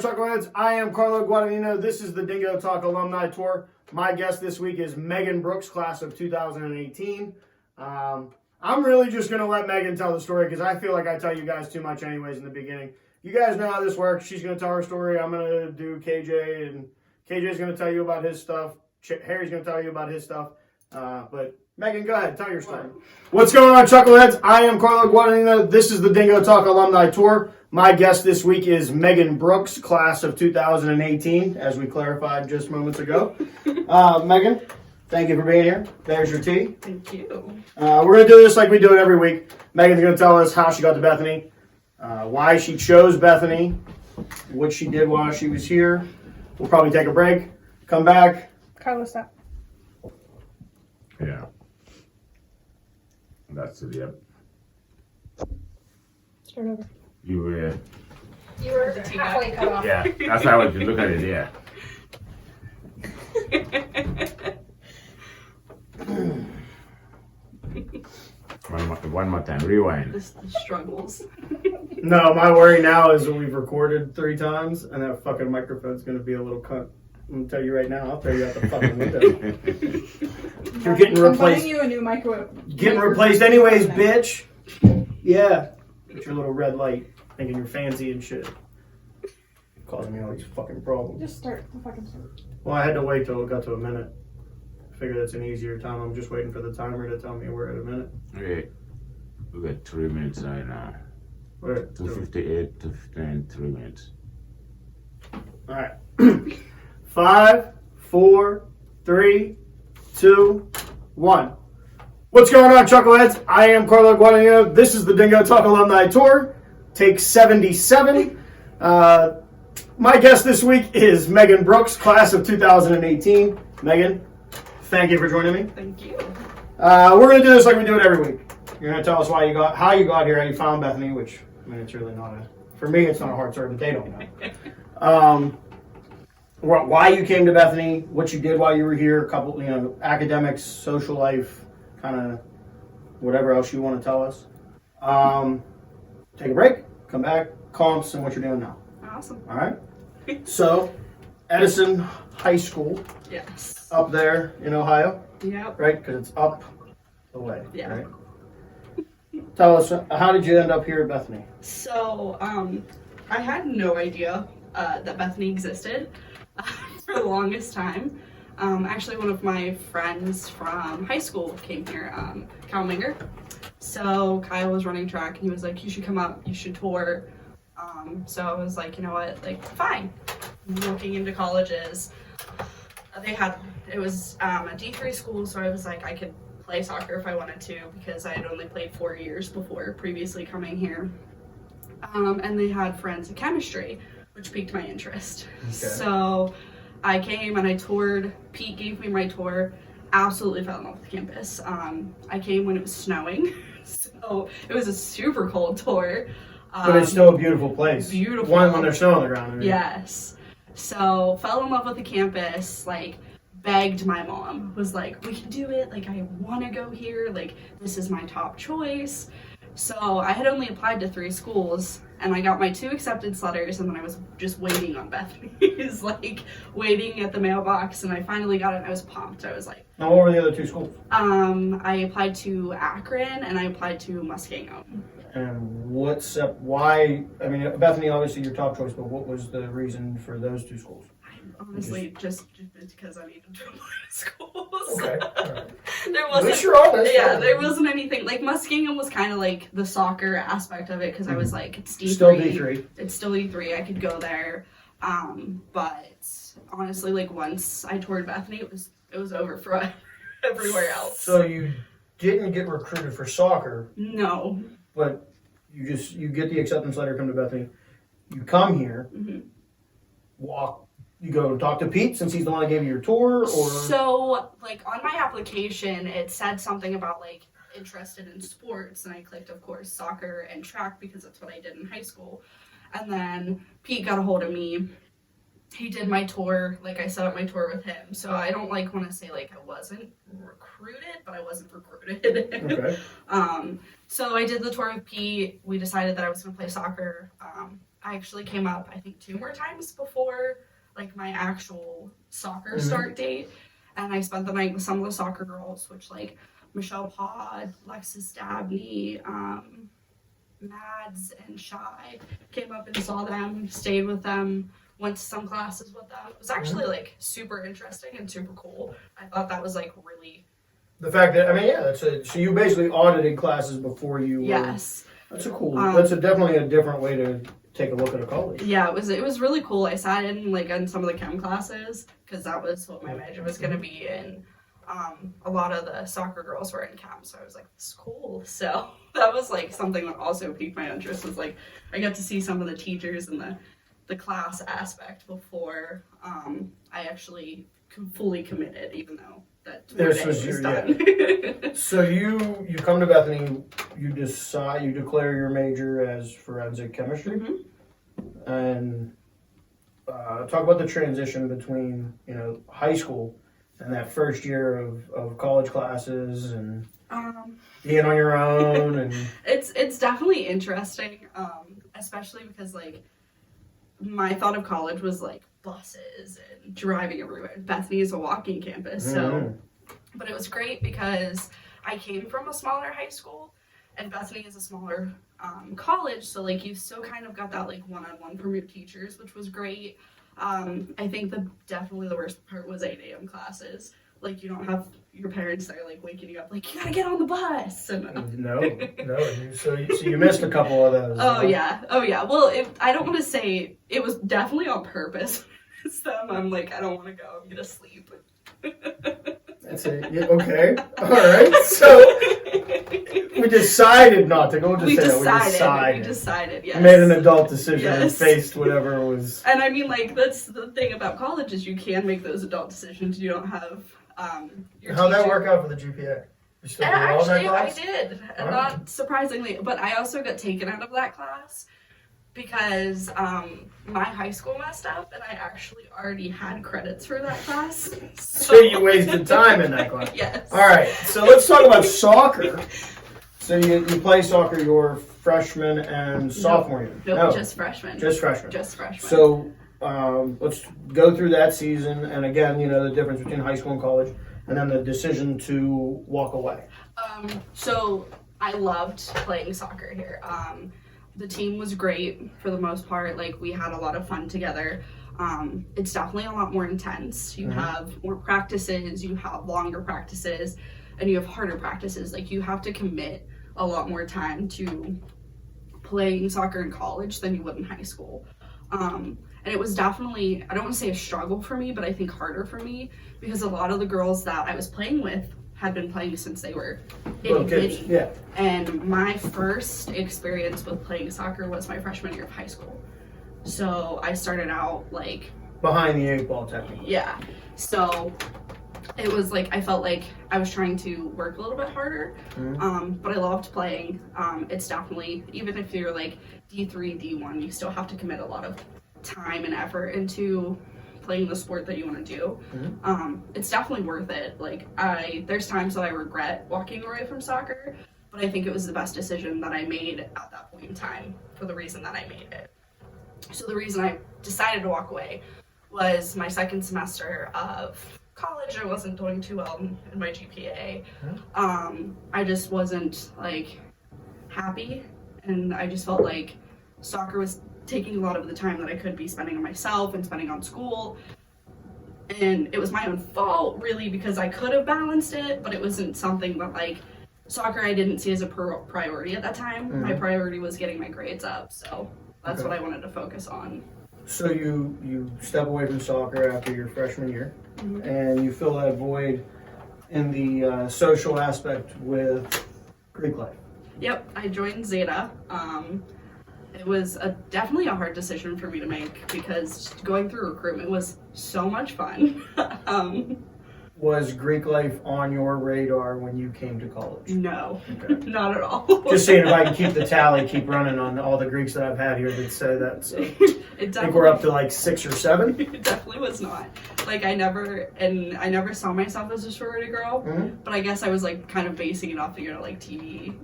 on, Chuckleheads? I am Carlo Guadagnino. This is the DingoTalk Alumni Tour. My guest this week is Meghan Brooks, class of 2018. I'm really just going to let Meghan tell the story because I feel like I tell you guys too much anyways in the beginning. You guys know how this works. She's going to tell her story. I'm going to do KJ, and KJ's going to tell you about his stuff. Harry's going to tell you about his stuff. But Meghan, go ahead. Tell your story. What's going on, Chuckleheads? I am Carlo Guadagnino. This is the DingoTalk Alumni Tour. My guest this week is Meghan Brooks, class of 2018, as we clarified just moments ago. Meghan, thank you for being here. There's your tea. Thank you. We're going to do this like we do it every week. Meghan's going to tell us how she got to Bethany, why she chose Bethany, what she did while she was here. We'll probably take a break, come back. Carlos, stop. Yeah. That's it, yep. Start over. You were, You were halfway cut off. yeah, that's how I would look at it, yeah. One more time, rewind. The struggles. No, my worry now is that we've recorded 3 times, and that fucking microphone's going to be a little cunt. I'm going to tell you right now, I'll throw you out the fucking window. You're getting I'm buying replaced. you a new microwave. Getting replaced anyways, bitch. Yeah. With your little red light, thinking you're fancy and shit. Causing me all these fucking problems. Just start the fucking start. Well, I had to wait till it got to a minute. I figure that's an easier time. I'm just waiting for the timer to tell me we're at a minute. Okay, we got 3 minutes right now. We're at 2:58, 2:59, 3 minutes. All right. 5, 4, 3, 2, 1. What's going on, Chuckleheads? I am Carlo Guadagnino. This is the DingoTalk Alumni Tour, take 77. My guest this week is Meghan Brooks, class of 2018. Meghan, thank you for joining me. Thank you. We're going to do this like we do it every week. You're going to tell us how you got here, how you found Bethany, which, I mean, it's really not for me, it's not a hard story, but they don't know. Why you came to Bethany, what you did while you were here, a couple, academics, social life, kind of whatever else you want to tell us. Take a break, come back, comps, and what you're doing now. Awesome. All right? So, Edison High School, Yes. up there in Ohio, Yep. right? Because it's up the way, Yeah. right? Tell us, how did you end up here at Bethany? So, I had no idea that Bethany existed for the longest time. Actually, one of my friends from high school came here, Kyle Minger. So Kyle was running track, and he was like, "You should come up. You should tour." So I was like, you know what, like, fine. Looking into colleges, it was a D3 school, so I was like, I could play soccer if I wanted to because I had only played 4 years before previously coming here. And they had forensic chemistry, which piqued my interest. Okay. So I came and I toured. Pete gave me my tour. Absolutely fell in love with the campus. I came when it was snowing, so it was a super cold tour. But it's still a beautiful place. Beautiful. When there's snow on the ground. I mean. Yes. So fell in love with the campus, like begged my mom, was like, we can do it, like I want to go here, like this is my top choice. So I had only applied to 3 schools, and I got my 2 acceptance letters, and then I was just waiting on Bethany's, like waiting at the mailbox, and I finally got it, and I was pumped. I was like, Now, what were the other 2 schools? I applied to Akron, and I applied to Muskingum. And why, I mean, Bethany, obviously your top choice, but what was the reason for those 2 schools? Honestly, just because I needed to apply to schools. Okay. All right. There wasn't. But you're honest. Yeah, there wasn't anything. Like, Muskingum was kind of like the soccer aspect of it because I was like, it's D3. Still D3. It's still D3. I could go there. But honestly, like, once I toured Bethany, it was over for everywhere else. So you didn't get recruited for soccer, No. but you get the acceptance letter, come to Bethany. You come here, you go talk to Pete since he's the one that gave you your tour, or So, like, on my application, it said something about, like, interested in sports, and I clicked, of course, soccer and track because that's what I did in high school. And then Pete got a hold of me. He did my tour, like, I set up my tour with him. So I don't, like, want to say, like, I wasn't recruited, but I wasn't recruited. okay. So I did the tour with Pete. We decided that I was going to play soccer. I actually came up, I think, 2 more times before like my actual soccer start date. And I spent the night with some of the soccer girls, which like Michelle Pod, Lexis Dabney, Mads, and Shy. Came up and saw them, stayed with them, went to some classes with them. It was actually like super interesting and super cool. I thought that was like really. The fact that, I mean, yeah, so you basically audited classes before you. Yes. That's a cool. That's definitely a different way to take a look at a college. Yeah, it was really cool. I sat in like on some of the chem classes because that was what my major was going to be in. A lot of the soccer girls were in chem, so I was like, this is cool. So that was like something that also piqued my interest, was like I got to see some of the teachers and the class aspect before I actually fully committed, even though that This was your done. yeah. So you come to Bethany, you declare your major as forensic chemistry, and talk about the transition between high school and that first year of college classes and being on your own. And it's definitely interesting, especially because like my thought of college was like buses and driving everywhere. Bethany is a walking campus, so but it was great because I came from a smaller high school and Bethany is a smaller college, so like you still kind of got that like one-on-one from your teachers, which was great. I think definitely the worst part was 8 a.m. classes. Like you don't have your parents there like waking you up like, you gotta get on the bus. And, no. So you missed a couple of those. Oh yeah. Well, I don't want to say it was definitely on purpose. It's them. I'm like, I don't want to go. I'm gonna sleep. That's it. Yeah, okay. All right. So we decided not to go. We decided. Yes. We made an adult decision and Yes. faced whatever was. And I mean, like, that's the thing about college is you can make those adult decisions. You don't have your How'd that teacher. work out for the GPA? You still did And well in that actually, I class? did. All right. Not surprisingly, but I also got taken out of that class because my high school messed up, and I actually already had credits for that class. So you wasted time in that class. Yes. All right. So let's talk about soccer. So you play soccer your freshman and sophomore year? No, just freshman. Just freshman. Just freshman. So let's go through that season, and again, the difference between high school and college, and then the decision to walk away. So I loved playing soccer here. The team was great for the most part. Like we had a lot of fun together. It's definitely a lot more intense. You have more practices, you have longer practices, and you have harder practices. Like you have to commit a lot more time to playing soccer in college than you would in high school. And it was definitely, I don't want to say a struggle for me, but I think harder for me because a lot of the girls that I was playing with had been playing since they were itty bitty. Yeah. And my first experience with playing soccer was my freshman year of high school. So I started out like Behind the 8 ball, technically. yeah. So it was like I felt like I was trying to work a little bit harder, but I loved playing. It's definitely, even if you're like D3, D1, you still have to commit a lot of time and effort into playing the sport that you want to do. It's definitely worth it. Like there's times that I regret walking away from soccer, but I think it was the best decision that I made at that point in time for the reason that I made it. So the reason I decided to walk away was my second semester of college. I wasn't doing too well in my GPA. I just wasn't like happy, and I just felt like soccer was taking a lot of the time that I could be spending on myself and spending on school. And it was my own fault, really, because I could have balanced it, but it wasn't something that, like, soccer I didn't see as a priority at that time. My priority was getting my grades up, so that's what I wanted to focus on. So you step away from soccer after your freshman year, and you fill that void in the social aspect with Greek life. Yep, I joined Zeta. It was definitely a hard decision for me to make because going through recruitment was so much fun. Was Greek life on your radar when you came to college? No, Okay. not at all. Just seeing if I can keep the tally, keep running on all the Greeks that I've had here that say that. So I think we're up to like 6 or 7. It definitely was not. Like I never saw myself as a sorority girl, but I guess I was like kind of basing it off, like TV.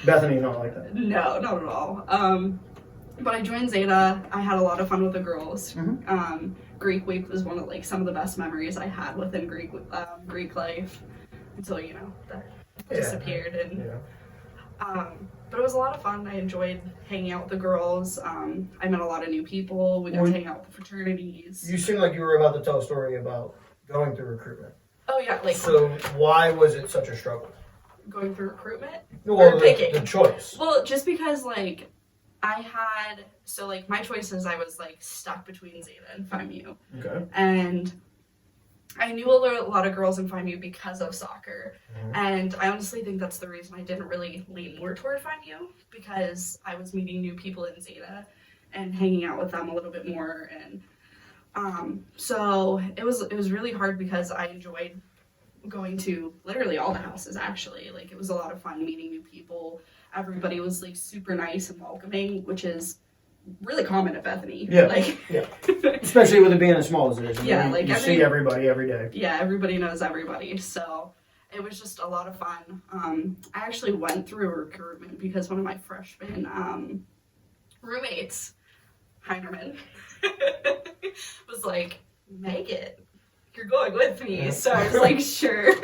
Bethany's not like that. No, not at all. But I joined Zeta. I had a lot of fun with the girls. Mhm. Greek week was one of like some of the best memories I had within Greek life until that disappeared. And but it was a lot of fun. I enjoyed hanging out with the girls. I met a lot of new people. We got to hang out with the fraternities. You seem like you were about to tell a story about going through recruitment. Oh yeah, like So why was it such a struggle? going through recruitment. Well, picking. the choice. Well, just because like I had my choices, I was like stuck between Zeta and FIMU. Okay. And I knew a lot of girls in FIMU because of soccer. Mhm. And I honestly think that's the reason I didn't really lean more toward FIMU, because I was meeting new people in Zeta and hanging out with them a little bit more. And so it was really hard because I enjoyed going to literally all the houses, actually. Like, it was a lot of fun meeting new people. Everybody was like super nice and welcoming, which is really common at Bethany. Yeah. Like, Yeah. Especially with it being as small as it is. Yeah, You, like you see everybody every day. yeah, everybody knows everybody. So it was just a lot of fun. I actually went through recruitment because one of my freshman roommates, Heinerman, was like, Megan, you're going with me. So I was like, sure.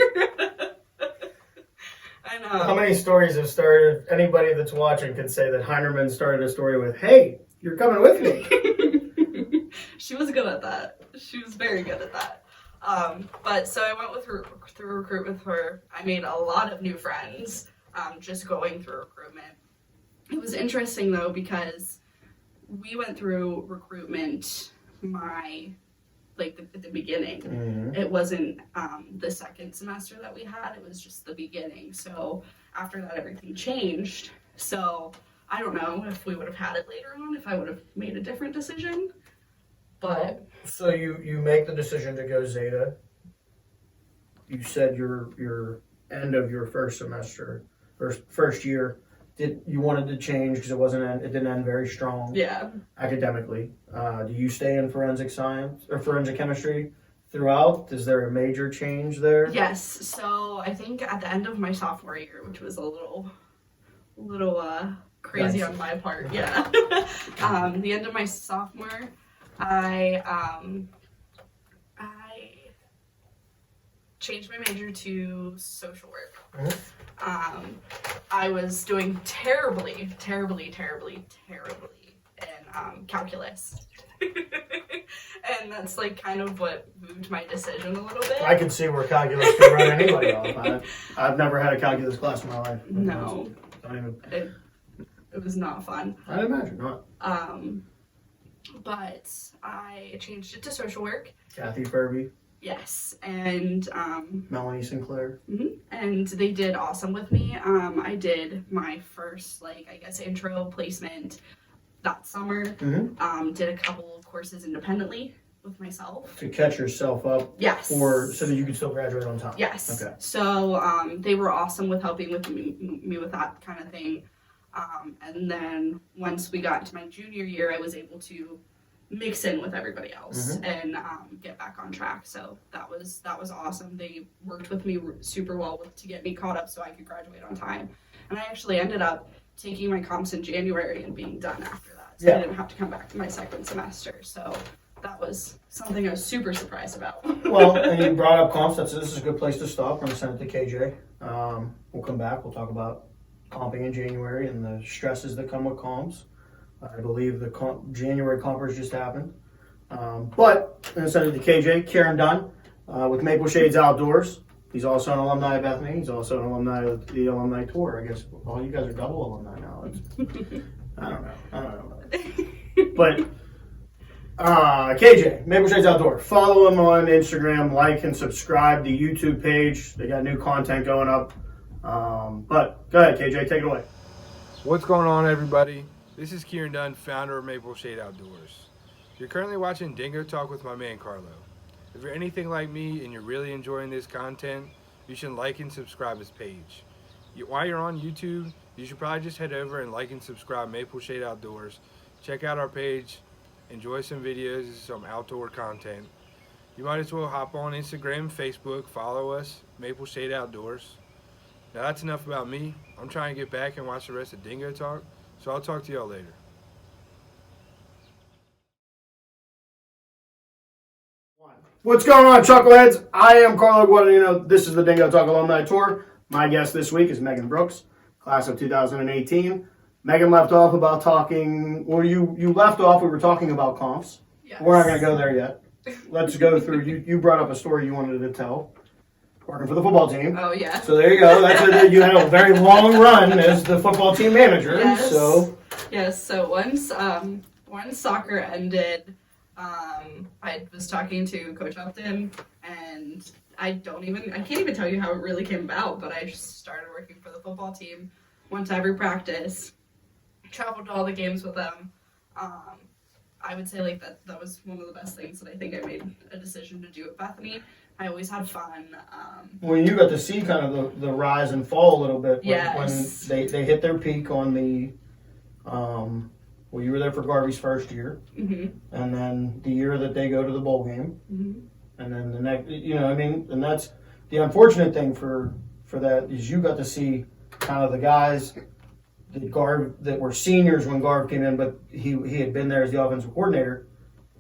I know. How many stories have started? Anybody that's watching could say that Heinerman started a story with, "Hey, you're coming with me." She was good at that. She was very good at that. But so I went through recruit with her. I made a lot of new friends just going through recruitment. It was interesting though, because we went through recruitment at the beginning. Mm-hmm. It wasn't the second semester that we had, it was just the beginning. So after that, everything changed. So I don't know if we would have had it later on, if I would have made a different decision. But So you make the decision to go Zeta. You said your end of your first semester, first year, you wanted to change because it didn't end very strong. yeah, Academically. Do you stay in forensic science or forensic chemistry throughout? Is there a major change there? yes. So I think at the end of my sophomore year, which was a little crazy Nice. on my part, yeah. The end of my sophomore, I changed my major to social work. Mhm. I was doing terribly in calculus. And that's like kind of what moved my decision a little bit. I can see where calculus could run anybody off. I've never had a calculus class in my life. No, Don't even. it was not fun. I'd imagine not. But I changed it to social work. Kathy Furby, Yes, and Melanie Sinclair. and they did awesome with me. I did my first intro placement that summer. Mm-hmm. Did a couple of courses independently with myself. To catch yourself up, Yes. so that you could still graduate on time. Yes. Okay. So they were awesome with helping with me with that kind of thing. And then once we got into my junior year, I was able to mix in with everybody else and get back on track. So that was awesome. They worked with me super well to get me caught up so I could graduate on time. And I actually ended up taking my comps in January and being done after that. So I didn't have to come back to my second semester. So that was something I was super surprised about. Well, and you brought up comps. This is a good place to stop. We're going to send it to KJ. We'll come back. We'll talk about comping in January and the stresses that come with comps. I believe the January compers just happened. But I'm going to send it to KJ, Kieran Dunn, with Maple Shades Outdoors. He's also an alumni of Bethany. He's also an alumni of the Alumni Tour. I guess all you guys are double alumni now. I don't know. But KJ, Maple Shades Outdoor. Follow him on Instagram, like and subscribe to the YouTube page. They got new content going up. But go ahead, KJ, take it away. What's going on, everybody? This is Kieran Dunn, founder of Maple Shade Outdoors. You're currently watching DingoTalk with my man Carlo. If you're anything like me and you're really enjoying this content, you should like and subscribe his page. While you're on YouTube, you should probably just head over and like and subscribe Maple Shade Outdoors. Check out our page, enjoy some videos, some outdoor content. You might as well hop on Instagram, Facebook, follow us, Maple Shade Outdoors. Now that's enough about me. I'm trying to get back and watch the rest of DingoTalk, so I'll talk to y'all later. What's going on, Chuckleheads? I am Carlo Guadagnino. This is the DingoTalk Alumni Tour. My guest this week is Meghan Brooks, class of 2018. Meghan left off about talking, well, you left off, we were talking about comps. Yes. We're not going to go there yet. Let's go through, you brought up a story you wanted to tell, working for the football team. Oh, yeah. So there you go. You had a very long run as the football team manager. Yes. So Once soccer ended, I was talking to Coach Upton, and I can't even tell you how it really came about, but I just started working for the football team, went to every practice, traveled to all the games with them. I would say like that was one of the best things that I think I made a decision to do at Bethany. I always had fun. When you got to see kind of the rise and fall a little bit Yes. when they hit their peak on the well, you were there for Garvey's first year, Mm-hmm. and then the year that they go to the bowl game, Mm-hmm. and then the next, and that's the unfortunate thing for that is you got to see kind of the guys that were seniors when Garv came in, but he had been there as the offensive coordinator,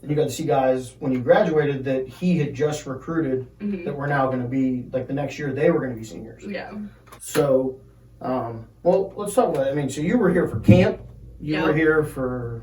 and you got to see guys when you graduated that he had just recruited Mm-hmm. that were now going to be like the next year they were going to be seniors. Yeah. So, well, let's talk about it. I mean, so you were here for camp. You Yep. were here for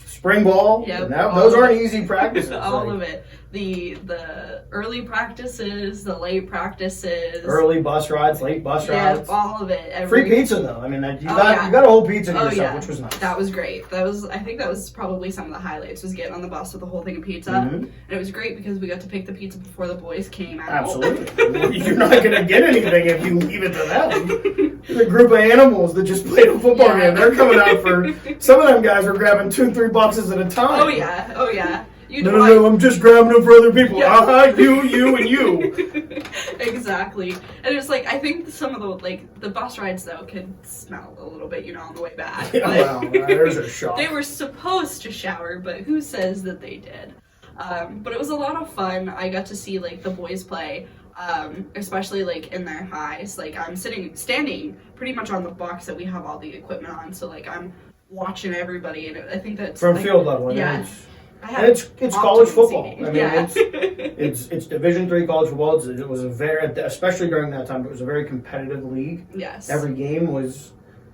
spring ball. Yep, And all those of aren't it. easy practices. All like of it. The early practices, the late practices. early bus rides, late bus Yeah, rides. all of it. Free pizza though. I mean, you Oh, got yeah. you got a whole pizza to Oh, yourself, yeah. which was nice. That was great. I think that was probably some of the highlights, was getting on the bus with a whole thing of pizza. Mhm. And it was great because we got to pick the pizza before the boys came out. Absolutely. You're not going to get anything if you leave it to them. There's a group of animals that just played a football Yeah. game. They're coming out for. Some of them guys were grabbing 2-3 boxes at a time. Oh yeah. You know, No, I'm just grabbing them for other people. Yeah. You, and you. Exactly. And it's like, I think some of the bus rides though could smell a little bit, on the way back. Yeah, But wow, there's a shock. they were supposed to shower, but who says that they did? But it was a lot of fun. I got to see like the boys play, especially like in their highs. Like I'm standing pretty much on the box that we have all the equipment on, so like I'm watching everybody, and I think that's From like, field level. Yeah. And it's college optimum football. seating. I mean, Yeah. it's Division III college football. It was a very, especially during that time, it was a very competitive league. Yes. Every game was,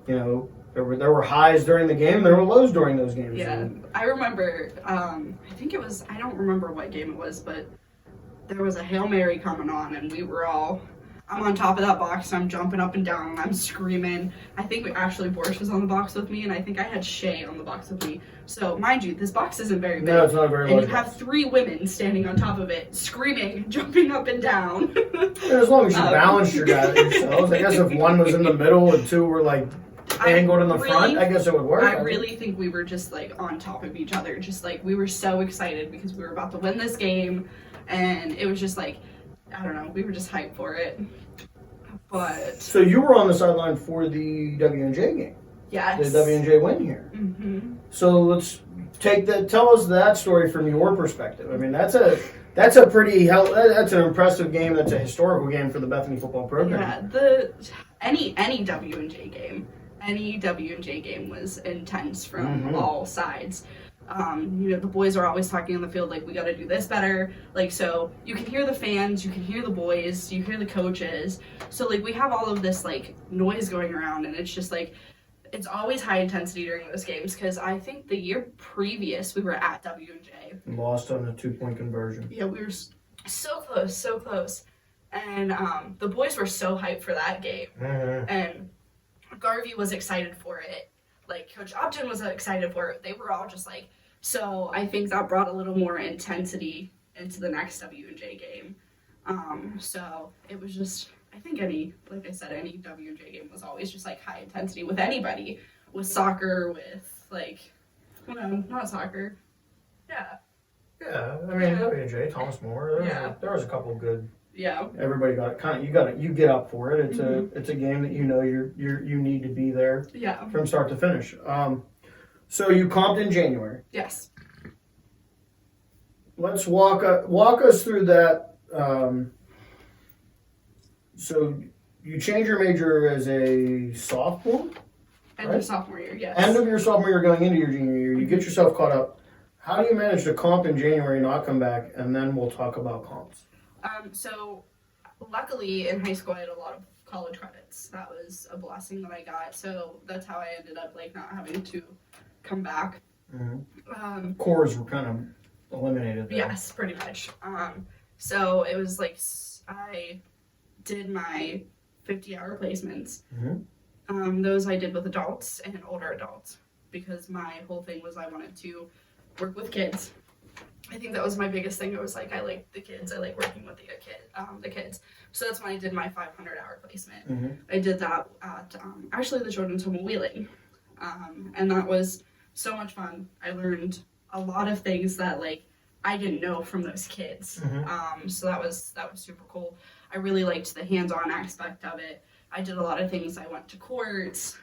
there were highs during the game, there were lows during those games. Yeah, And I remember, I think it was, I don't remember what game it was, but there was a Hail Mary coming on, and I'm on top of that box, and I'm jumping up and down, and I'm screaming. I think actually Boris was on the box with me, and I think I had Shay on the box with me. So, mind you, this box isn't very big. No, it's not very and large. you have 3 women standing on top of it, screaming, jumping up and down. And as long as you balanced your guys yourselves, I guess if one was in the middle and 2 were like angled in the front, I guess it would work. I really think we were just like on top of each other. Just like we were so excited because we were about to win this game, and it was just like, I don't know, we were just hyped for it. But So you were on the sideline for the W&J game, yes, the W&J win here. Mm-hmm. So let's tell us that story from your perspective. I mean, that's a pretty that's an impressive game. That's a historical game for the Bethany football program. Yeah, any W&J game was intense from all sides. The boys are always talking on the field like, we got to do this better. Like, so you can hear the fans, you can hear the boys, you hear the coaches. So like we have all of this like noise going around, and it's just like, it's always high intensity during those games, because I think the year previous we were at W&J. Lost on the 2-point conversion. Yeah, we were so close. And the boys were so hyped for that game. Mm-hmm. And Garvey was excited for it. Like, Coach Upton was excited for it. They were all just like, so I think that brought a little more intensity into the next W&J game. So it was just, I think any W&J game was always just like high intensity with anybody, with soccer, with like, not soccer. Yeah. Yeah, I mean, Yeah. W&J, Thomas More. There was a couple of good. Yeah. Everybody got you get up for it. It's a game that you need to be there Yeah. from start to finish. So you comped in January. Yes. Let's walk us through that. So you change your major as a sophomore? End Right. of sophomore year, yes. End of your sophomore year going into your junior year. You get yourself caught up. How do you manage to comp in January, not come back, and then we'll talk about comps? So luckily in high school I had a lot of college credits. That was a blessing that I got. So that's how I ended up like not having to come back. Cores were kind of eliminated there. Yes, pretty much. So it was like I did my 50-hour placements. Those I did with adults and older adults because my whole thing was I wanted to work with kids. I think that was my biggest thing. It was like I like the kids. I like working with the kids. So that's when I did my 500-hour placement. I did that at actually the Children's Home of Wheeling, and that was so much fun. I learned a lot of things that like I didn't know from those kids. So that was super cool. I really liked the hands-on aspect of it. I did a lot of things. I went to courts.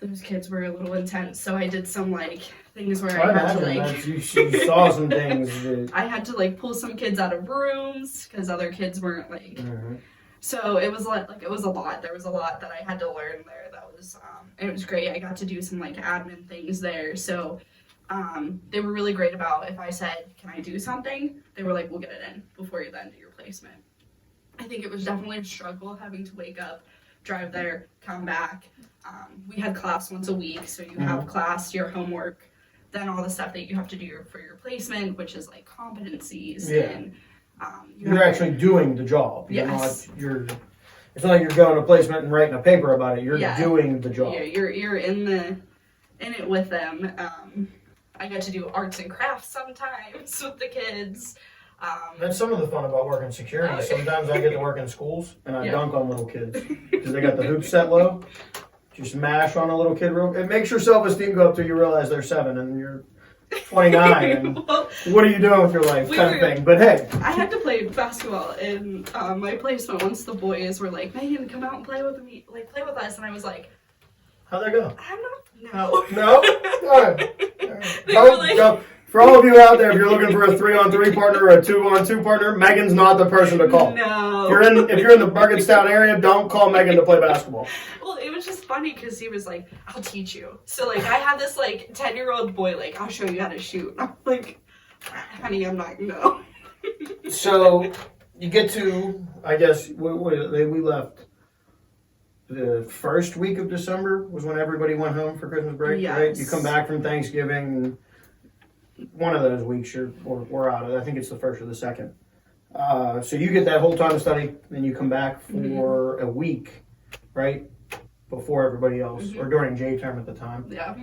Those kids were a little intense, so I did some like things where I had to like you saw some things. I had to like pull some kids out of rooms because other kids weren't like. So it was like it was a lot. There was a lot that I had to learn there. That was it was great. I got to do some like admin things there. So they were really great about if I said, "Can I do something?" They were like, "We'll get it in before you then do your placement." I think it was definitely a struggle having to wake up, drive there, come back. We had class once a week, so you have class, your homework, then all the stuff that you have to do for your placement, which is like competencies and you're actually doing the job. Yes. It's not like you're going to placement and writing a paper about it. You're doing the job. Yeah, you're in it with them. I got to do arts and crafts sometimes with the kids. That's some of the fun about working security. Sometimes I get to work in schools and I dunk on little kids because they got the hoops set low. Just smash on a little kid real. It makes your self-esteem go up till you realize they're 7 and you're 29. And Well, what are you doing with your life, kind of thing. But hey, I had to play basketball in my placement once the boys were like, "Megan, come out and play with me, like play with us," and I was like, how'd that go? "I'm not, no." No? All right. They were like, Don't. For all of you out there, if you're looking for a 3-on-3 partner or a 2-on-2 partner, Megan's not the person to call. No. If you're in the Burgettstown area, don't call Megan to play basketball. Well, it was just funny because he was like, "I'll teach you." So like I had this like 10-year-old boy like, "I'll show you how to shoot." I'm like, "Honey, I'm not no." So you get to, I guess, we left the first week of December was when everybody went home for Christmas break, right? Yes. You come back from Thanksgiving. One of those weeks we're out of it. I think it's the first or the second. So you get that whole time to study, then you come back for a week, right? Before everybody else, or during J term at the time. Yeah.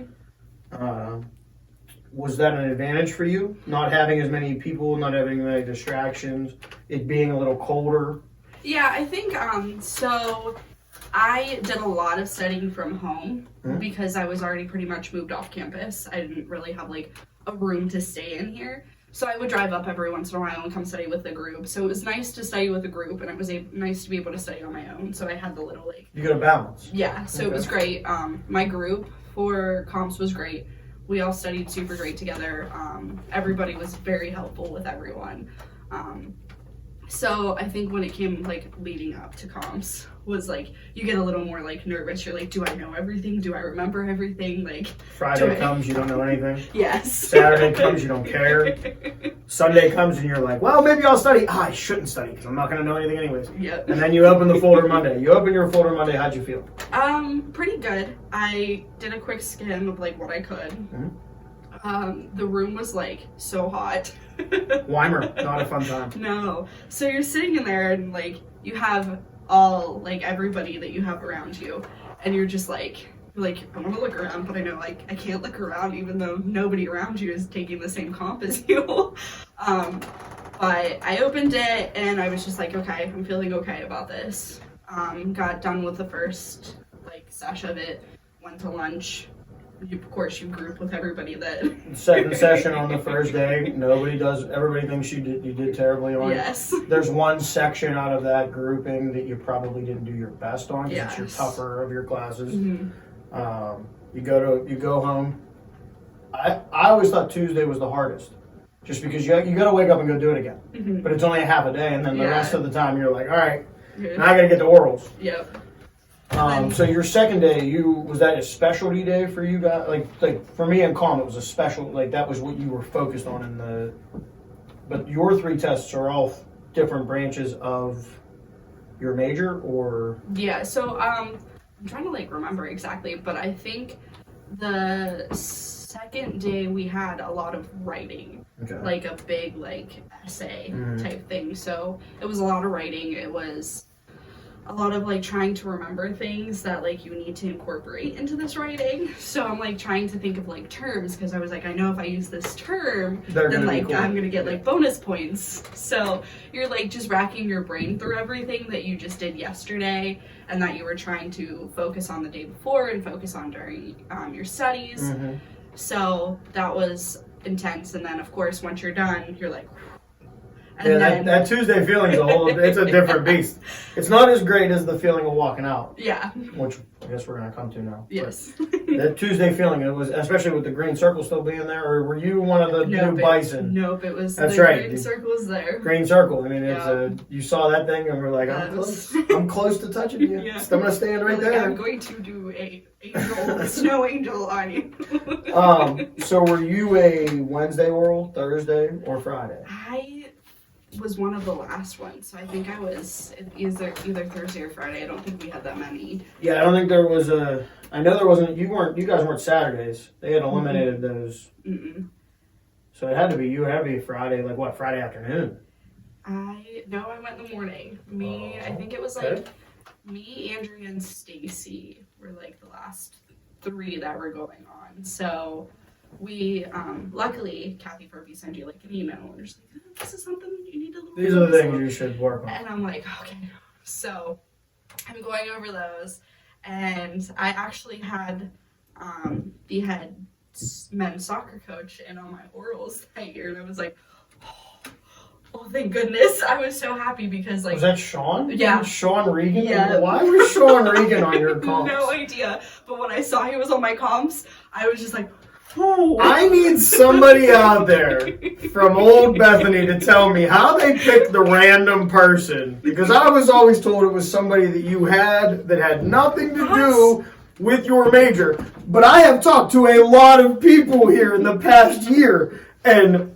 Was that an advantage for you? Not having as many people, not having many distractions, it being a little colder? Yeah, I think so I did a lot of studying from home because I was already pretty much moved off campus. I didn't really have like a room to stay in here. So I would drive up every once in a while and come study with the group. So it was nice to study with a group, and it was nice to be able to study on my own. So I had the little like... You got a balance. Yeah, so it was great. My group for comps was great. We all studied super great together. Everybody was very helpful with everyone. So I think when it came like leading up to comps was like you get a little more like nervous. You're like, do I know everything? Do I remember everything? Like Friday comes, you don't know anything. Yes. Saturday comes, you don't care. Sunday comes and you're like, well, maybe I'll study. I shouldn't study because I'm not going to know anything anyways. Yep. And then you open the folder Monday. You open your folder Monday. How'd you feel? Pretty good. I did a quick skim of like what I could. The room was like so hot. Weimer, not a fun time. No. So you're sitting in there and like you have all like everybody that you have around you, and you're just like I want to look around, but I know like I can't look around even though nobody around you is taking the same comp as you. But I opened it and I was just like, okay, I'm feeling okay about this. Got done with the first like sesh of it, went to lunch. Of course, you group with everybody that... Second session on the first day. Everybody thinks you did terribly on. Yes. There's one section out of that grouping that you probably didn't do your best on because it's your tougher of your classes. You go home. I always thought Tuesday was the hardest. Just because you got to wake up and go do it again. But it's only a half a day, and then the rest of the time you're like, all right, now I got to get to orals. Yep. So your second day, was that a specialty day for you guys? Like for me and Calm, it was a special, like that was what you were focused on in the, but your 3 tests are all different branches of your major, or? Yeah, so I'm trying to like remember exactly, but I think the second day we had a lot of writing, like a big like essay type thing. So it was a lot of writing. It was a lot of like trying to remember things that like you need to incorporate into this writing. So I'm like trying to think of like terms, because I was like, I know if I use this term, then like cool. I'm gonna get like bonus points. So you're like just racking your brain through everything that you just did yesterday and that you were trying to focus on the day before and focus on during your studies. So that was intense. And then of course once you're done, you're like, and then, that Tuesday feeling is it's a different beast. It's not as great as the feeling of walking out. Yeah. Which I guess we're going to come to now. Yes. That Tuesday feeling, it was, especially with the green circle still being there, or were you one of the new bison? Nope, it was That's the right. green circle was there. Green circle. I mean, it's you saw that thing and we're like, I'm close to touching you. Yeah. I'm going to stand right there. I'm going to do a snow angel on you. So were you a Wednesday oral, Thursday, or Friday? I was one of the last ones, so I think I was either Thursday or Friday. I don't think we had that many. Yeah, I don't think there was I know there wasn't. You guys weren't Saturdays. They had eliminated those. So it had to be you. It had to be Friday, like what? Friday afternoon. I went in the morning. I think it was like me, Andrea, and Stacy were like the last 3 that were going on. So we luckily Kathy Purby sent you like an email and just like, oh, this is something you need to. These are the things you should work on. And I'm like, okay. So I'm going over those, and I actually had the head men's soccer coach in on my orals that year, and I was like, oh, thank goodness. I was so happy because like. Was that Sean? Yeah. Sean Regan? Yeah. Why was Sean Regan on your comps? No idea. But when I saw he was on my comps, I was just like, oh. I need somebody out there from Old Bethany to tell me how they picked the random person. Because I was always told it was somebody that you had that had nothing to do with your major. But I have talked to a lot of people here in the past year, and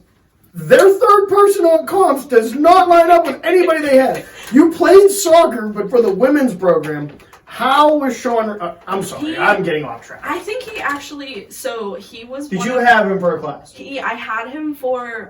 their third person on comps does not line up with anybody they had. You played soccer, but for the women's program. How was Sean? I'm sorry, I'm getting off track. I think he actually. So he was. Did you have him for a class? I had him for.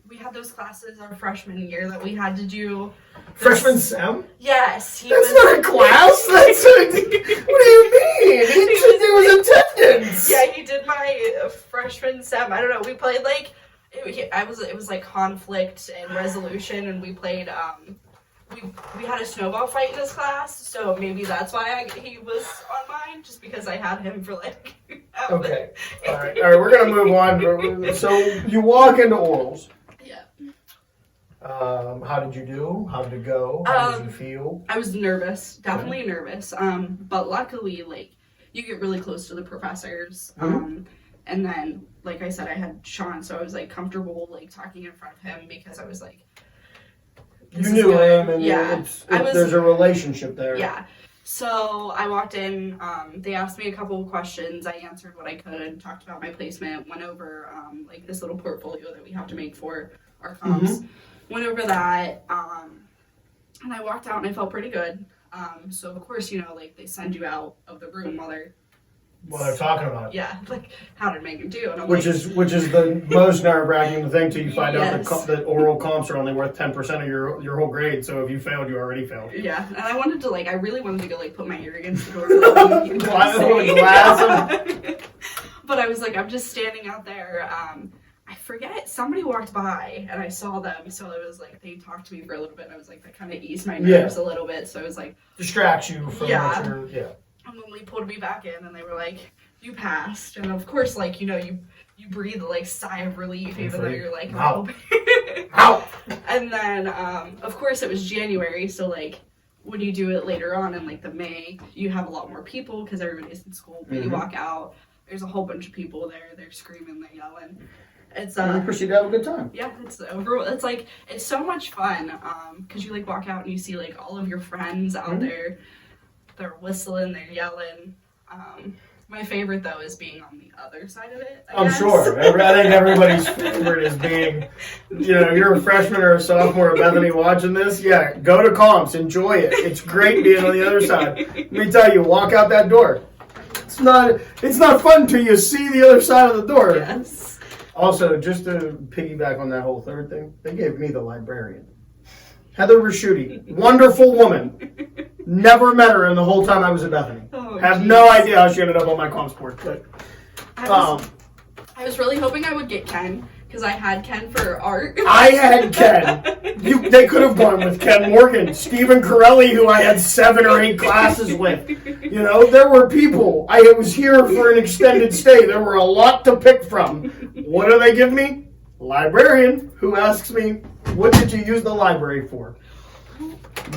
We had those classes our freshman year that we had to do. Freshman Sem? Yes, That's not a class. What do you mean? He was attendance. Yeah, he did my freshman Sem. I don't know. We played like. It was like conflict and resolution, and we played. We had a snowball fight in his class, so maybe that's why he was on mine, just because I had him for like. Okay. All right. We're gonna move on. So you walk into orals. Yeah. How did you do? How did it go? How did you feel? I was nervous, definitely nervous. But luckily, like you get really close to the professors. And then, like I said, I had Sean, so I was like comfortable like talking in front of him because I was like. You knew him, and yeah, there's a relationship there. Yeah. So I walked in, they asked me a couple of questions, I answered what I could, talked about my placement, went over like this little portfolio that we have to make for our comps, went over that, and I walked out and I felt pretty good. So of course, you know, like they send you out of the room while they're talking about it. Yeah, like how did Meghan do? And I'm which is the most nerve-wracking thing till you find out that oral comps are only worth 10% of your whole grade. So if you failed, you already failed. Yeah, and I really wanted to go like put my ear against the door. But I was like, I'm just standing out there. I forget, somebody walked by and I saw them, so it was like they talked to me for a little bit, and I was like, that kind of eased my nerves a little bit. So I was like, distracts you from what you're. And then they pulled me back in and they were like, you passed. And of course, like, you know, you breathe a like sigh of relief, even though you're like, ow. Ow. And then, of course, it was January. So like when you do it later on in like the May, you have a lot more people because everybody's in school. But you walk out, there's a whole bunch of people there. They're screaming, they're yelling. It's and you proceed to have a good time. Yeah, it's like it's so much fun because you like walk out and you see like all of your friends out there. they're whistling, they're yelling. My favorite though is being on the other side of it. I'm sure. I think everybody's favorite is being, you're a freshman or a sophomore at Bethany watching this. Yeah, go to comps, enjoy it. It's great being on the other side. Let me tell you, walk out that door. It's not fun until you see the other side of the door. Yes. Also, just to piggyback on that whole third thing, they gave me the librarian. Heather Raschuti, wonderful woman. Never met her in the whole time I was at Bethany. Oh, have no idea how she ended up on my comps board. But I was really hoping I would get Ken because I had Ken for art. I had Ken. They could have gone with Ken Morgan, Stephen Corelli, who I had 7 or 8 classes with. There were people. I was here for an extended stay. There were a lot to pick from. What do they give me? Librarian, who asks me, what did you use the library for?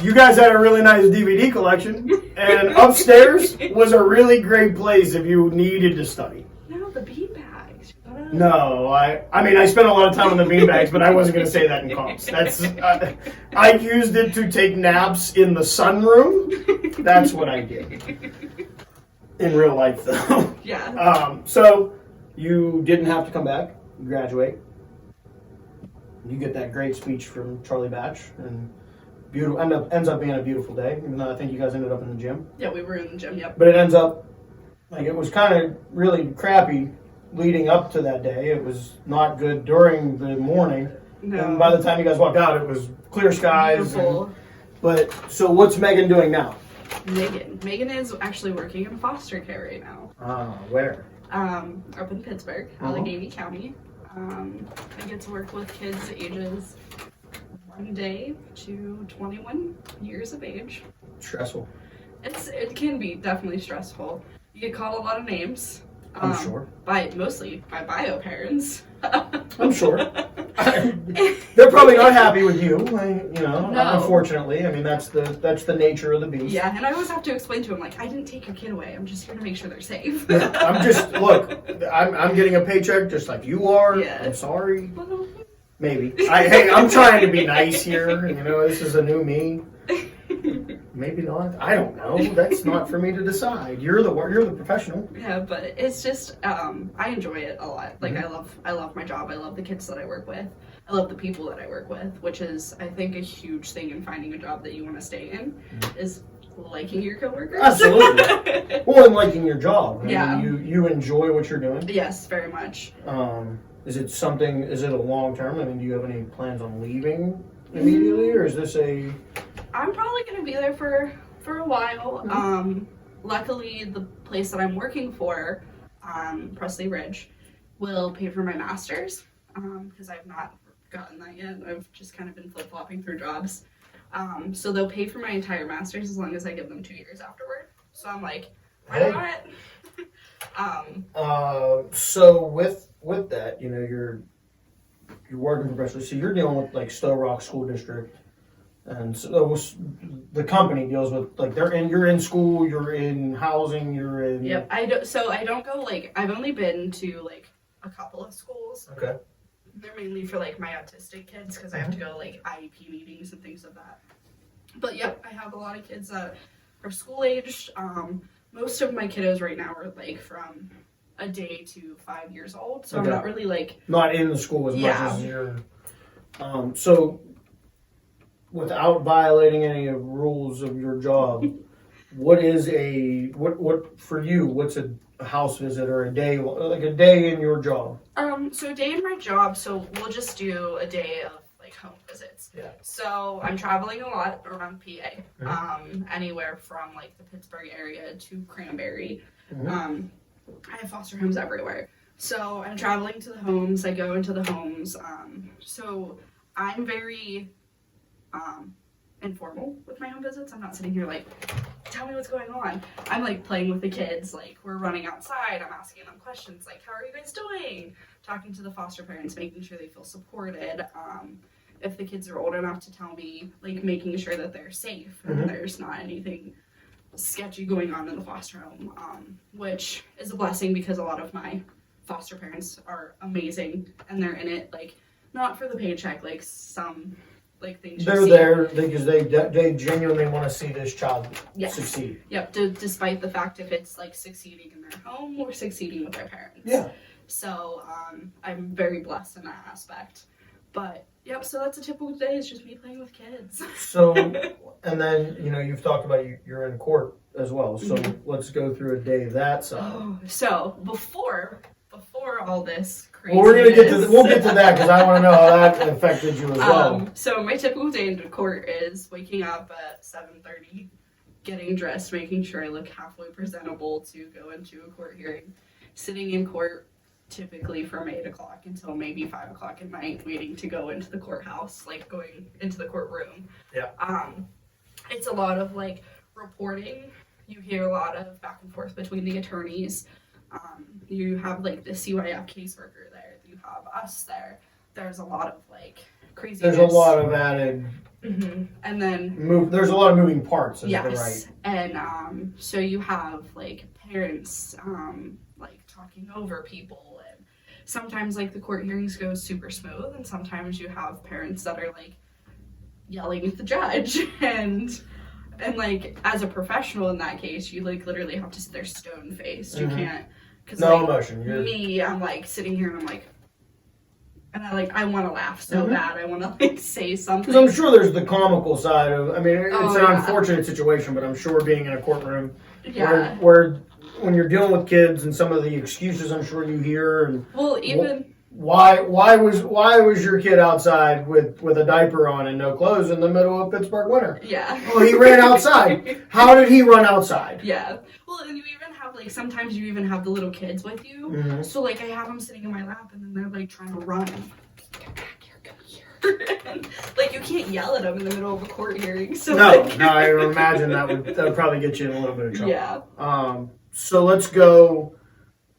You guys had a really nice DVD collection, and upstairs was a really great place if you needed to study. No, the beanbags. No, I spent a lot of time on the beanbags, but I wasn't going to say that in comps. I used it to take naps in the sunroom. That's what I did. In real life, though. Yeah. So, you didn't have to come back, graduate. You get that great speech from Charlie Batch, and ends up being a beautiful day, even though I think you guys ended up in the gym. Yeah, we were in the gym, yep. But it ends up, it was kind of really crappy leading up to that day. It was not good during the morning. No. And by the time you guys walked out, it was clear skies. So what's Meghan doing now? Meghan is actually working in foster care right now. Where? Up in Pittsburgh, Allegheny County. I get to work with kids ages 1 day to 21 years of age. Stressful. It can be definitely stressful. You get called a lot of names. I'm sure. Mostly by bio parents. I'm sure. They're probably not happy with you, unfortunately. That's the nature of the beast. Yeah, and I always have to explain to them, I didn't take your kid away. I'm just here to make sure they're safe. I'm getting a paycheck just like you are. Yeah. I'm sorry. Maybe. I'm trying to be nice here. This is a new me. Maybe not. I don't know. That's not for me to decide. You're the professional. Yeah, but it's just I enjoy it a lot. I love my job. I love the kids that I work with. I love the people that I work with, which is I think a huge thing in finding a job that you want to stay in is liking your coworkers. Absolutely. Well, and liking your job. Yeah. You enjoy what you're doing. Yes, very much. Is it a long term? Do you have any plans on leaving immediately, or is this I'm probably going to be there for a while. Luckily, the place that I'm working for, Presley Ridge, will pay for my master's because I've not gotten that yet. I've just kind of been flip-flopping through jobs. So they'll pay for my entire master's as long as I give them 2 years afterward. So I'm like, why not? So with that, you're working professionally. So you're dealing with Stowe Rock School District. And so the company deals with you're in school, you're in housing, you're in. Yep. I don't go I've only been to a couple of schools. Okay. They're mainly for my autistic kids because I have to go to IEP meetings and things like that. But yep, I have a lot of kids that are school aged. Most of my kiddos right now are from a day to 5 years old, so okay. I'm not really not in the school as much as you're. So. Without violating any of rules of your job, what for you? What's a house visit or a day a day in your job? So a day in my job. So we'll just do a day of home visits. Yeah. So I'm traveling a lot around PA, mm-hmm. Anywhere from the Pittsburgh area to Cranberry. Mm-hmm. I have foster homes everywhere. So I'm traveling to the homes. I go into the homes. So I'm very informal with my home visits. I'm not sitting here tell me what's going on. I'm playing with the kids. We're running outside. I'm asking them questions how are you guys doing? Talking to the foster parents, making sure they feel supported. If the kids are old enough to tell me, making sure that they're safe and mm-hmm. there's not anything sketchy going on in the foster home, which is a blessing because a lot of my foster parents are amazing and they're in it not for the paycheck some like things. They're there because they genuinely want to see this child succeed. Yep. Despite the fact if it's like succeeding in their home or succeeding with their parents. Yeah. So I'm very blessed in that aspect. But yep. So that's a typical day. It's just me playing with kids. So, and then you've talked about you're in court as well. So let's go through a day of that side. Oh, so before all this crazy. Well, we'll get to that because I want to know how that affected you as well. So my typical day in court is waking up at 7:30, getting dressed, making sure I look halfway presentable to go into a court hearing, sitting in court typically from 8 o'clock until maybe 5 o'clock at night, waiting to go into the courthouse, like going into the courtroom. Yeah. It's a lot of like reporting. You hear a lot of back and forth between the attorneys. You have like the CYF caseworker there. You have us there. There's a lot of like craziness. There's a lot of added. And then there's a lot of moving parts. Yes. Right. And so you have like parents like talking over people, and sometimes like the court hearings go super smooth, and sometimes you have parents that are like yelling at the judge and like as a professional in that case, you like literally have to sit there stone faced. You can't. Cause, no like, emotion. I'm like sitting here and I'm like, and I want to laugh so bad. I want to like say something. Because I'm sure there's the comical side of. I mean, it's an unfortunate situation, but I'm sure being in a courtroom where when you're dealing with kids and some of the excuses I'm sure you hear and why was your kid outside with a diaper on and no clothes in the middle of Pittsburgh winter? Yeah. Oh, he ran outside. How did he run outside? Yeah. Well, and you even have like sometimes you even have the little kids with you. So like I have them sitting in my lap and then they're like trying to run. Get back here, come here. And, like you can't yell at them in the middle of a court hearing. So no, I imagine that would probably get you in a little bit of trouble. Yeah. So let's go.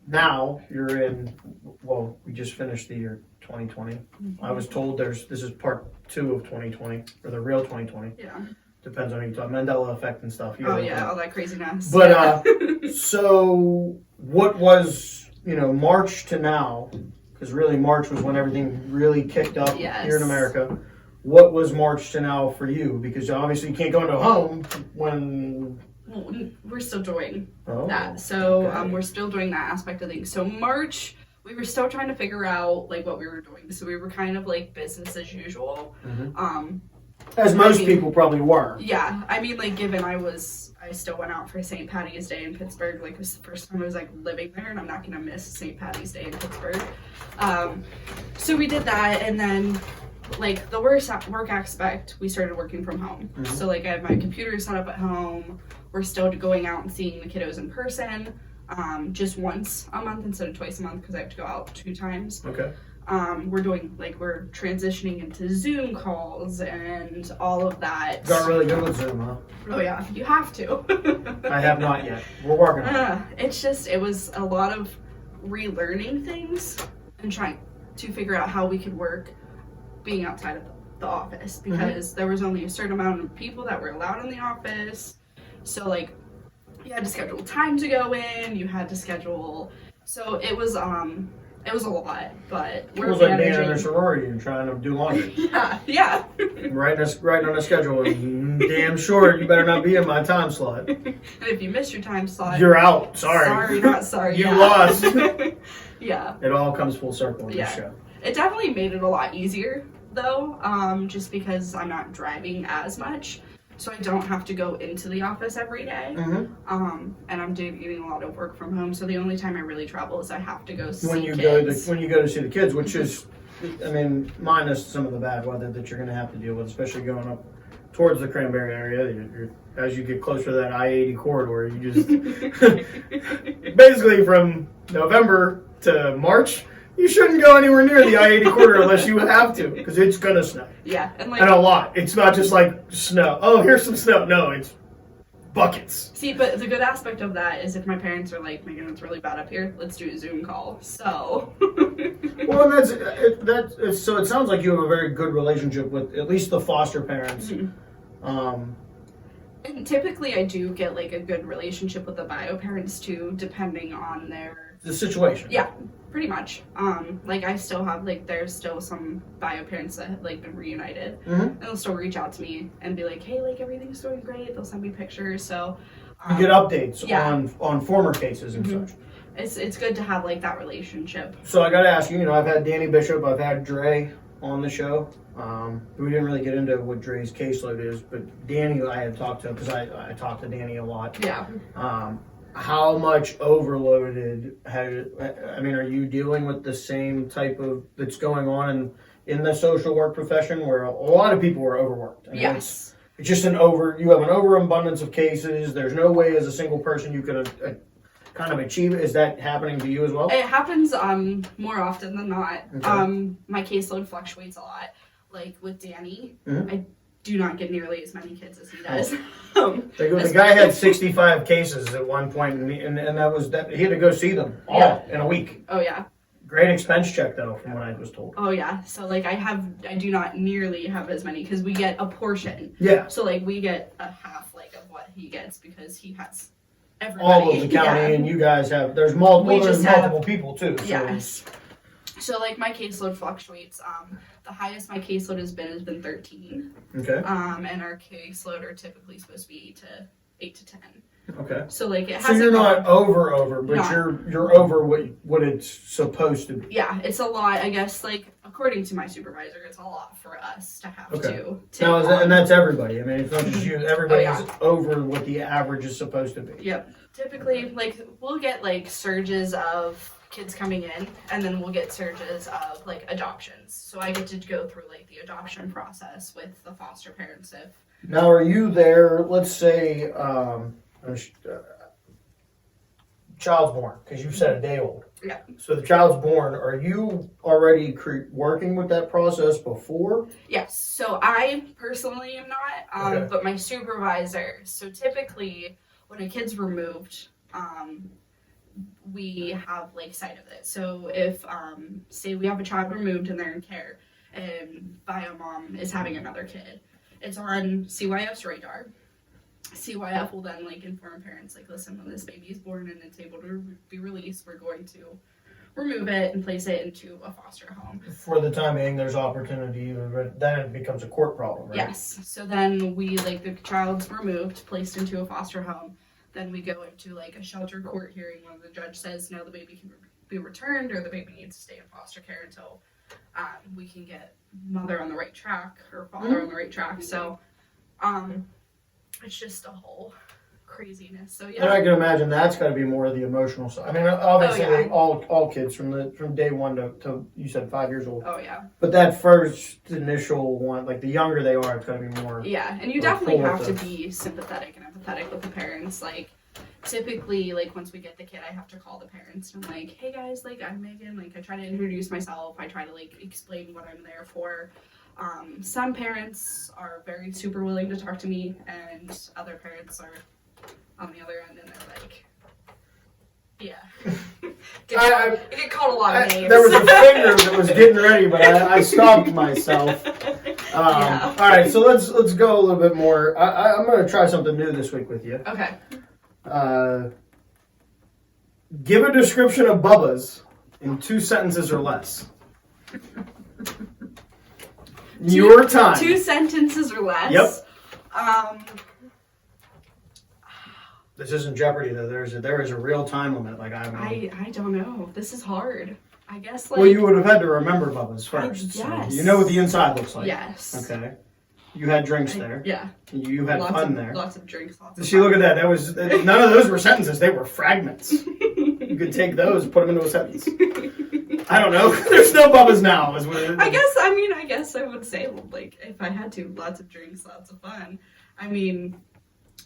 Now you're in. Well, we just finished the year 2020. I was told this is part 2 of 2020 or the real 2020. Yeah. Depends on who you talk. Mandela effect and stuff. All that craziness. But so what was March to now? Because really March was when everything really kicked up here in America. What was March to now for you? Because obviously you can't go into a home when. Well, we're still doing that. So we're still doing that aspect of things. So March, we were still trying to figure out like what we were doing. So we were kind of like business as usual. As most people probably were. Yeah. I mean, like given I still went out for St. Patty's Day in Pittsburgh. Like it was the first time I was like living there, and I'm not going to miss St. Patty's Day in Pittsburgh. So we did that, and then like the work aspect, we started working from home. So like I have my computer set up at home. We're still going out and seeing the kiddos in person, just once a month instead of twice a month because I have to go out 2 times. Okay. We're transitioning into Zoom calls and all of that. Got really good with Zoom, huh? Oh yeah, you have to. I have not yet. We're working on it. It was a lot of relearning things and trying to figure out how we could work being outside of the office because there was only a certain amount of people that were allowed in the office. So like you had to schedule time to go in, you had to schedule. So it was a lot, but it was like being in a sorority and trying to do laundry. Yeah. Right on a schedule. And damn sure you better not be in my time slot. And if you miss your time slot, you're out. Sorry. Sorry, not sorry. You lost. Yeah. It all comes full circle in this show. It definitely made it a lot easier though, just because I'm not driving as much. So I don't have to go into the office every day. And I'm doing a lot of work from home. So the only time I really travel is I have to go see kids. When you go to see the kids, which is, I mean, minus some of the bad weather that you're going to have to deal with, especially going up towards the Cranberry area. As you get closer to that I-80 corridor, you just basically from November to March. You shouldn't go anywhere near the I-80 corridor unless you have to, because it's gonna snow. Yeah, and a lot. It's not just like snow. Oh, here's some snow. No, it's buckets. See, but the good aspect of that is if my parents are like, Megan, it's really bad up here. Let's do a Zoom call. So. Well, and so it sounds like you have a very good relationship with at least the foster parents. And typically, I do get like a good relationship with the bio parents too, depending on their the situation. Yeah, pretty much. Like I still have like there's still some bio parents that have like been reunited, and they'll still reach out to me and be like, hey, like everything's going great. They'll send me pictures. So You get updates yeah. on former cases and such. It's good to have like that relationship. So I got to ask you, you know, I've had Danny Bishop, I've had Dre on the show. We didn't really get into what Dre's caseload is, but Danny I had talked to because I talked to Danny a lot. Yeah. How much overloaded are you dealing with the same type of that's going on in the social work profession where a lot of people are overworked? I mean, Yes. It's just you have an overabundance of cases. There's no way as a single person you could kind of achieve it. Is that happening to you as well? It happens more often than not. Okay. My caseload fluctuates a lot. Like with Danny, Mhm. I do not get nearly as many kids as he does. The guy had 65 cases at one point, and that was that he had to go see them all in a week. Oh yeah. Great expense check though, from what I was told. Oh yeah. So like I do not nearly have as many because we get a portion. Yeah. So like we get a half like of what he gets because he has everybody. All of the county, and you guys have. There's multiple. We There's just multiple people too. So. Yes. So like my caseload fluctuates. The highest my caseload has been 13. Okay. And our caseload are typically supposed to be 8 to 10. Okay. So like it So hasn't you're not gone- over, but Not. you're over what it's supposed to be. Yeah, it's a lot. I guess like according to my supervisor, it's a lot for us to have Okay. to. Now, take on. and that's everybody. I mean, it's not just you. Everybody's yeah. over what the average is supposed to be. Yep. Typically, like we'll get like surges of kids coming in, and then we'll get surges of like adoptions. So I get to go through like the adoption process with the foster parents. If Now, are you there? Let's say child's born, because you said a day old. Yeah. So the child's born. Are you already working with that process before? yes, so I personally am not, Okay. but my supervisor. So typically, when a kid's removed, we have like sight of it. So if say we have a child removed and they're in care, and bio mom is having another kid, it's on CYF's radar. CYF will then like inform parents like, listen, when this baby is born and it's able to be released, we're going to remove it and place it into a foster home. For the time being, there's opportunity. Then it becomes a court problem, right? Yes. So then we like the child's removed, placed into a foster home. Then we go into like a shelter court hearing when the judge says no, the baby can be returned or the baby needs to stay in foster care until we can get mother on the right track or father on the right track. So it's just a whole craziness. So And I yeah. can imagine that's got to be more of the emotional side. I mean, obviously, Oh, yeah. all kids from day one to you said 5 years old. Oh yeah. But that first initial one, like the younger they are, it's got to be more. Yeah, and you Or definitely full have of to the- be sympathetic and empathetic with the parents. Like, typically, like, once we get the kid, I have to call the parents and I'm like, hey guys, like, I'm Megan. Like, I try to introduce myself. I try to, like, explain what I'm there for. Some parents are very super willing to talk to me, and other parents are on the other end and they're like, yeah. I get called a lot of names. There was a finger that was getting ready, but I stopped myself. Yeah. All right, so let's go a little bit more. I'm going to try something new this week with you. Okay. Give a description of Bubba's in 2 sentences or less. Your time. 2 sentences or less. Yep. This This isn't Jeopardy though. There is a real time limit. Like I don't know. This is hard. I guess like well, you would have had to remember Bubba's first. So yes. you know what the inside looks like. yes. Okay. You had drinks there. Yeah. You had fun there. Lots of drinks. Lots of See, look at that. That was none of those were sentences. They were fragments. You could take those and put them into a sentence. I don't know. There's no Bubba's now. Is what it is. I guess I would say like if I had to, lots of drinks, lots of fun. I mean,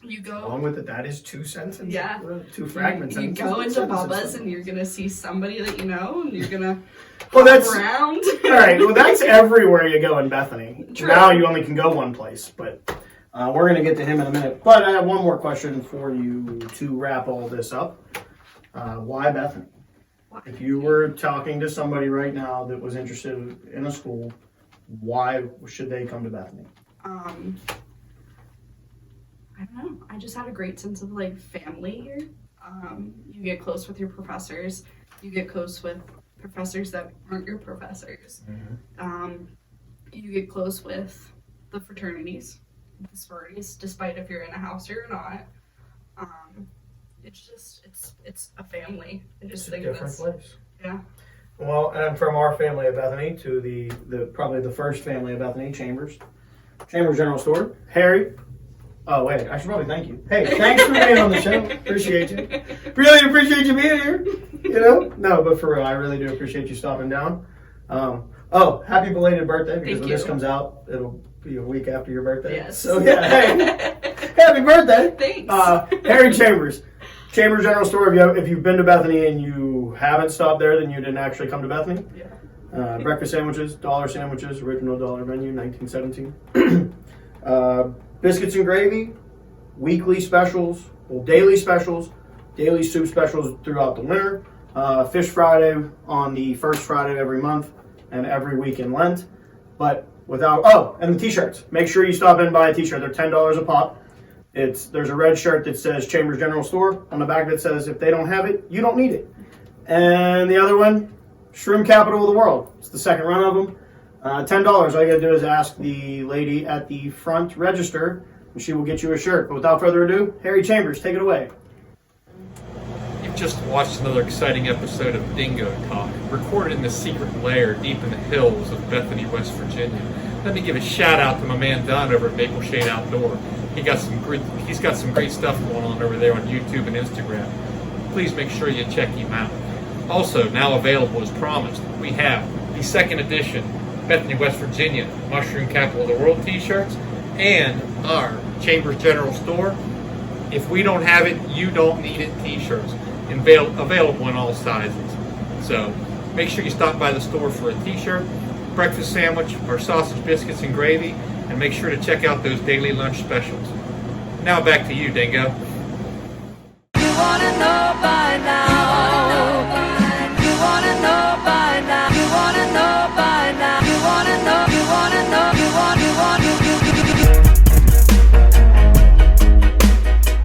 you go. Along with it, that is 2 sentences. Yeah. 2 fragments. You go into Bubba's and you're gonna see somebody that you know, and you're gonna Well, that's around. all right. Well, that's everywhere you go in Bethany. True. Now you only can go one place, but we're gonna get to him in a minute. But I have one more question for you to wrap all this up. Why Bethany? If you were talking to somebody right now that was interested in a school, why should they come to Bethany? I don't know. I just had a great sense of like family here. You get close with your professors. You get close with professors that aren't your professors. You get close with the fraternities, the sororities, despite if you're in a house or not. It's just, it's a family. I just think a different place. Yeah. Well, and from our family at Bethany to the probably the first family at Bethany, Chambers General Store, Harry. Oh wait, I should probably thank you. Hey, thanks for being on the show. Appreciate you. Really appreciate you being here. You know, no, but for real, I really do appreciate you stopping down. Oh, happy belated birthday, because when this comes out, it'll be a week after your birthday. Yes. So yeah, hey, happy birthday. Thanks. Harry Chambers General Store. If you've been to Bethany and you haven't stopped there, then you didn't actually come to Bethany. Yeah. Breakfast sandwiches, dollar sandwiches, original dollar menu, 1917. Biscuits and gravy, weekly specials, well, daily specials, daily soup specials throughout the winter. Fish Friday on the first Friday of every month and every week in Lent. But and the t-shirts. Make sure you stop in and buy a t-shirt. They're $10 a pop. There's a red shirt that says Chambers General Store. On the back that says if they don't have it, you don't need it. And the other one, Shroom Capital of the World. It's the second run of them. $10. All you gotta do is ask the lady at the front register, and she will get you a shirt. But without further ado, Harry Chambers, take it away. You've just watched another exciting episode of Dingo Talk, recorded in the secret lair deep in the hills of Bethany, West Virginia. Let me give a shout out to my man Don over at Maple Shade Outdoor. He's got some great stuff going on over there on YouTube and Instagram. Please make sure you check him out. Also, now available as promised, we have the second edition Bethany, West Virginia Mushroom Capital of the World t-shirts and our Chambers General Store. If we don't have it, you don't need it t-shirts. Available in all sizes. So make sure you stop by the store for a t-shirt, breakfast sandwich, or sausage, biscuits, and gravy, and make sure to check out those daily lunch specials. Now back to you, Dingo. You wanna know by now.